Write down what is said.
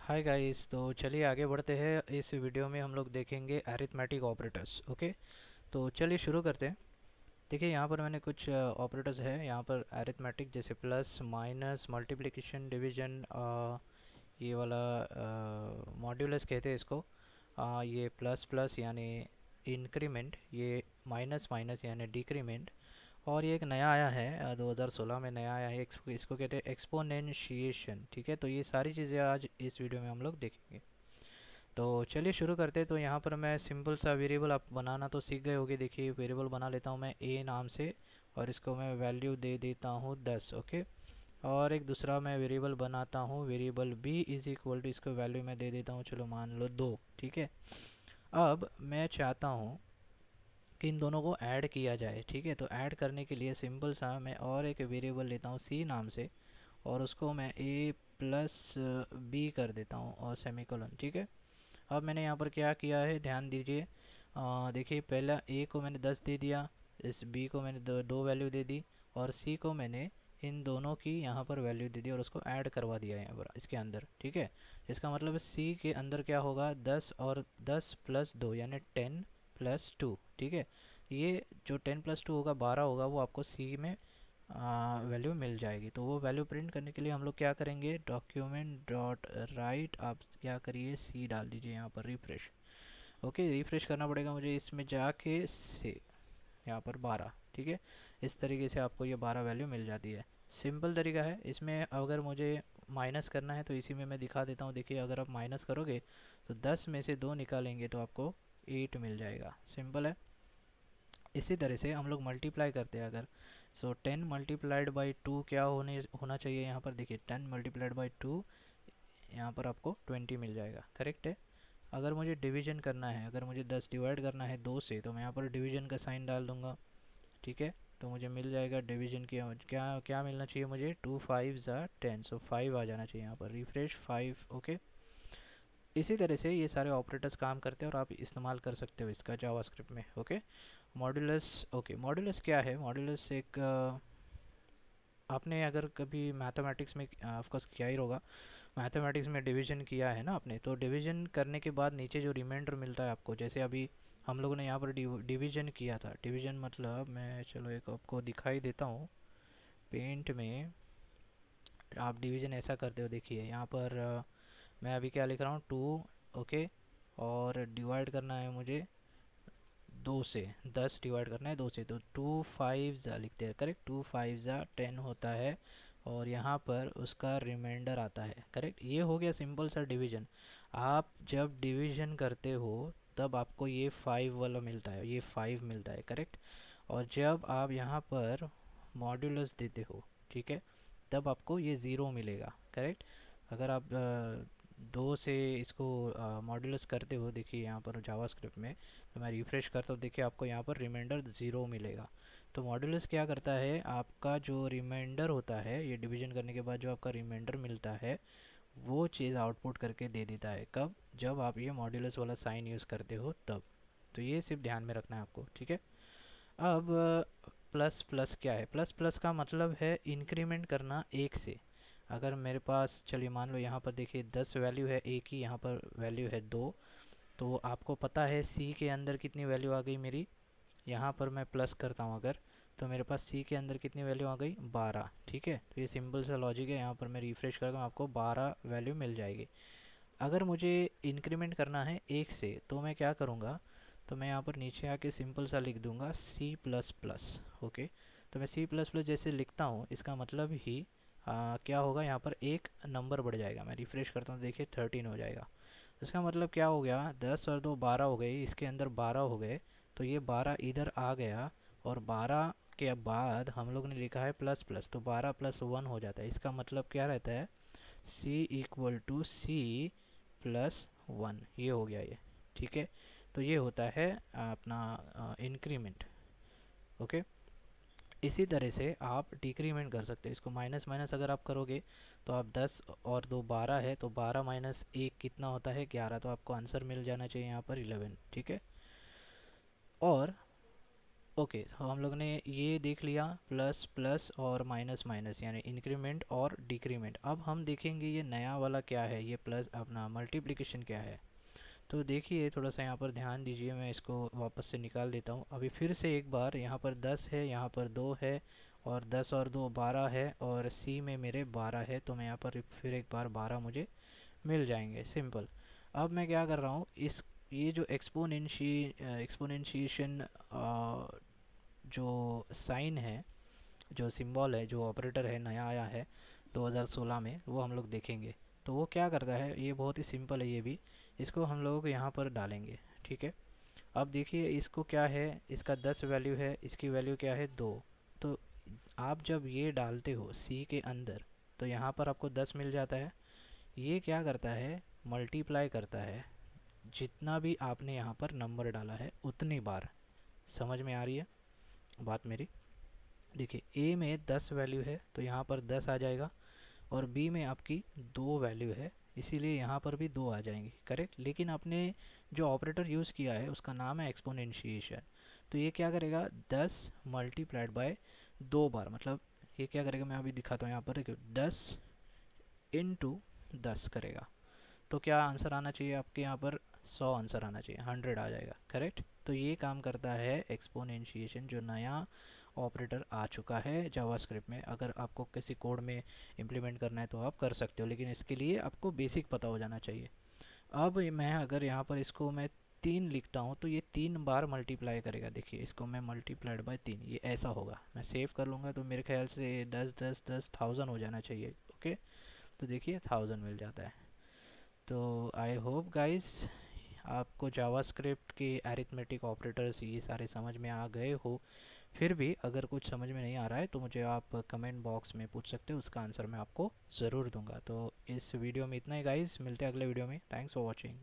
Hi guys, तो चलिए आगे बढ़ते हैं। इस वीडियो में हम लोग देखेंगे अरिथमेटिक ऑपरेटर्स। ओके, तो चलिए शुरू करते हैं। देखिए यहाँ पर मैंने कुछ ऑपरेटर्स है यहाँ पर अरिथमेटिक, जैसे प्लस, माइनस, मल्टीप्लिकेशन, डिवीजन, ये वाला मॉड्यूलस कहते हैं इसको। ये प्लस प्लस यानी इंक्रीमेंट, ये माइनस माइनस यानी डिक्रीमेंट। और ये एक नया आया है 2016 में नया आया है, इसको कहते हैं एक्सपोनेंशिएशन। ठीक है, तो ये सारी चीज़ें आज इस वीडियो में हम लोग देखेंगे। तो चलिए शुरू करते हैं। तो यहाँ पर मैं सिंपल सा वेरिएबल आप बनाना तो सीख गए होगे। देखिए वेरिएबल बना लेता हूँ मैं ए नाम से, और इसको मैं वैल्यू दे देता हूँ 10। ओके, और एक दूसरा मैं वेरिएबल बनाता हूँ, variable B is equal to, इसको वैल्यू मैं दे देता हूँ, चलो मान लो 2। ठीक है, अब मैं चाहता हूँ कि इन दोनों को ऐड किया जाए। ठीक है, तो ऐड करने के लिए सिंपल सा मैं और एक वेरिएबल लेता हूँ सी नाम से, और उसको मैं ए प्लस बी कर देता हूँ और सेमीकोलन। ठीक है, अब मैंने यहाँ पर क्या किया है ध्यान दीजिए। देखिए पहला ए को मैंने 10 दे दिया, इस बी को मैंने दो वैल्यू दे दी, और सी को मैंने इन दोनों की यहाँ पर वैल्यू दे दी और उसको ऐड करवा दिया यहाँ पर इसके अंदर। ठीक है, इसका मतलब सी के अंदर क्या होगा, 10 और 10 प्लस 2 यानी 10 प्लस 2। ठीक है, ये जो 10 प्लस 2 होगा 12 होगा, वो आपको सी में वैल्यू मिल जाएगी। तो वो वैल्यू प्रिंट करने के लिए हम लोग क्या करेंगे, डॉक्यूमेंट डॉट राइट, आप क्या करिए सी डाल दीजिए यहाँ पर, रिफ्रेश। ओके, रिफ्रेश करना पड़ेगा मुझे, इसमें जाके से यहाँ पर 12। ठीक है, इस तरीके से आपको ये 12 वैल्यू मिल जाती है। सिंपल तरीका है। इसमें अगर मुझे माइनस करना है तो इसी में मैं दिखा देता हूँ। देखिए अगर आप माइनस करोगे तो 10 में से 2 निकालेंगे तो आपको 8 मिल जाएगा। सिंपल है। इसी तरह से हम लोग मल्टीप्लाई करते हैं अगर, सो 10 मल्टीप्लाइड बाई 2 क्या होना चाहिए यहाँ पर, देखिए 10 मल्टीप्लाइड बाई 2, यहाँ पर आपको 20 मिल जाएगा। करेक्ट है। अगर मुझे डिवीजन करना है, अगर मुझे 10 डिवाइड करना है 2 से, तो मैं यहाँ पर डिवीजन का साइन डाल दूंगा। ठीक है, तो मुझे मिल जाएगा डिवीजन की क्या क्या मिलना चाहिए मुझे, 2 5 ज़ा 10, सो 5 आ जाना चाहिए यहाँ पर, रिफ्रेश 5। ओके, इसी तरह से ये सारे ऑपरेटर्स काम करते हैं और आप इस्तेमाल कर सकते हो इसका जावास्क्रिप्ट में। Okay, modulus. ओके, मॉड्यूलस क्या है, मॉड्यूलस एक आपने अगर कभी मैथमेटिक्स में ऑफकोर्स किया ही होगा, मैथमेटिक्स में डिवीजन किया है ना आपने, तो डिवीजन करने के बाद नीचे जो रिमाइंडर मिलता है आपको, जैसे अभी हम लोगों ने यहाँ पर डिवीजन किया था। डिवीजन मतलब मैं चलो एक आपको दिखाई देता हूँ पेंट में। आप डिवीजन ऐसा करते हो, देखिए यहाँ पर मैं अभी क्या लिख रहा हूँ, 2। ओके, और डिवाइड करना है मुझे 2 से, 10 डिवाइड करना है 2 से, तो 2 5 ज़ा लिखते हैं। करेक्ट, 2 5 ज़ा 10 होता है, और यहाँ पर उसका रिमाइंडर आता है। करेक्ट, ये हो गया सिंपल सा डिवीजन। आप जब डिवीजन करते हो तब आपको ये 5 वाला मिलता है, ये 5 मिलता है। करेक्ट, और जब आप यहाँ पर मॉड्यूलस देते हो, ठीक है, तब आपको ये ज़ीरो मिलेगा। करेक्ट, अगर आप 2 से इसको मॉड्यूलस करते हो, देखिए यहाँ पर जावास्क्रिप्ट में, तो मैं रिफ्रेश करता हूँ, देखिए आपको यहाँ पर रिमाइंडर 0 मिलेगा। तो मॉड्यूलस क्या करता है, आपका जो रिमाइंडर होता है, ये डिवीजन करने के बाद जो आपका रिमाइंडर मिलता है, वो चीज़ आउटपुट करके दे देता है। कब, जब आप ये मॉड्यूलस वाला साइन यूज़ करते हो तब। तो ये सिर्फ ध्यान में रखना है आपको। ठीक है, अब प्लस प्लस क्या है, प्लस प्लस का मतलब है इंक्रीमेंट करना एक से। अगर मेरे पास, चलिए मान लो यहाँ पर देखिए 10 वैल्यू है, एक ही यहाँ पर वैल्यू है 2, तो आपको पता है सी के अंदर कितनी वैल्यू आ गई मेरी, यहाँ पर मैं प्लस करता हूँ अगर, तो मेरे पास सी के अंदर कितनी वैल्यू आ गई, 12। ठीक है, तो ये सिंपल सा लॉजिक है। यहाँ पर मैं रिफ्रेश करता हूँ, आपको 12 वैल्यू मिल जाएगी। अगर मुझे इंक्रीमेंट करना है एक से, तो मैं क्या करूँगा, तो मैं यहाँ पर नीचे आके सिंपल सा लिख दूँगा सी प्लस प्लस। ओके, तो मैं सी प्लस प्लस जैसे लिखता हूँ, इसका मतलब ही क्या होगा, यहाँ पर एक नंबर बढ़ जाएगा। मैं रिफ्रेश करता हूँ, देखिए 13 हो जाएगा। इसका मतलब क्या हो गया, 10 और 2 12 हो गए, इसके अंदर 12 हो गए, तो ये 12 इधर आ गया, और 12 के बाद हम लोग ने लिखा है प्लस प्लस, तो 12 प्लस 1 हो जाता है। इसका मतलब क्या रहता है, सी इक्वल टू सी प्लस 1, ये हो गया ये। ठीक है, तो ये होता है अपना इंक्रीमेंट। ओके, इसी तरह से आप डिक्रीमेंट कर सकते हैं इसको। माइनस माइनस अगर आप करोगे तो आप 10 और 2 12 है, तो 12 माइनस 1 कितना होता है, 11, तो आपको आंसर मिल जाना चाहिए यहाँ पर 11। ठीक है, और ओके, तो हम लोग ने ये देख लिया, प्लस प्लस और माइनस माइनस यानी इंक्रीमेंट और डिक्रीमेंट। अब हम देखेंगे ये नया वाला क्या है, ये प्लस अपना मल्टीप्लिकेशन क्या है। तो देखिए थोड़ा सा यहाँ पर ध्यान दीजिए, मैं इसको वापस से निकाल देता हूँ अभी फिर से एक बार। यहाँ पर 10 है, यहाँ पर 2 है, और 10 और 2 12 है, और सी में मेरे 12 है, तो मैं यहाँ पर फिर एक बार 12 मुझे मिल जाएंगे, सिंपल। अब मैं क्या कर रहा हूँ, इस ये जो एक्सपोनेंशिएशन जो साइन है, जो सिंबल है, जो ऑपरेटर है नया आया है 2016 में, वो हम लोग देखेंगे। तो वो क्या करता है, ये बहुत ही सिंपल है ये भी। इसको हम लोग यहाँ पर डालेंगे, ठीक है। अब देखिए इसको क्या है, इसका 10 वैल्यू है, इसकी वैल्यू क्या है 2। तो आप जब ये डालते हो सी के अंदर, तो यहाँ पर आपको 10 मिल जाता है। ये क्या करता है, मल्टीप्लाई करता है जितना भी आपने यहाँ पर नंबर डाला है उतनी बार। समझ में आ रही है बात मेरी? देखिए ए में 10 वैल्यू है तो यहाँ पर 10 आ जाएगा, और बी में आपकी 2 वैल्यू है, इसीलिए यहाँ पर भी 2 आ जाएंगी, करेक्ट। लेकिन आपने जो ऑपरेटर यूज़ किया है उसका नाम है एक्सपोनेंशिएशन। तो ये क्या करेगा, 10 मल्टीप्लाइड बाय 2 बार, मतलब ये क्या करेगा, मैं अभी दिखाता हूँ यहाँ पर, 10 इंटू 10 करेगा। तो क्या आंसर आना चाहिए आपके यहाँ पर, 100 आंसर आना चाहिए, 100 आ जाएगा, करेक्ट। तो ये काम करता है एक्सपोनेंशिएशन, जो नया ऑपरेटर आ चुका है जावास्क्रिप्ट में। अगर आपको किसी कोड में इम्प्लीमेंट करना है तो आप कर सकते हो, लेकिन इसके लिए आपको बेसिक पता हो जाना चाहिए। अब मैं अगर यहाँ पर इसको मैं 3 लिखता हूँ तो ये 3 बार मल्टीप्लाई करेगा। देखिए इसको मैं मल्टीप्लाइड बाय 3, ये ऐसा होगा। मैं सेव कर लूँगा तो मेरे ख्याल से 10 10 10 1000 हो जाना चाहिए, ओके। तो देखिए 1000 मिल जाता है। तो आई होप गाइस आपको जावास्क्रिप्ट के अरिथमेटिक ऑपरेटर्स ये सारे समझ में आ गए हो। फिर भी अगर कुछ समझ में नहीं आ रहा है तो मुझे आप कमेंट बॉक्स में पूछ सकते हो, उसका आंसर मैं आपको ज़रूर दूंगा। तो इस वीडियो में इतना ही गाइस, मिलते हैं अगले वीडियो में। Thanks for watching.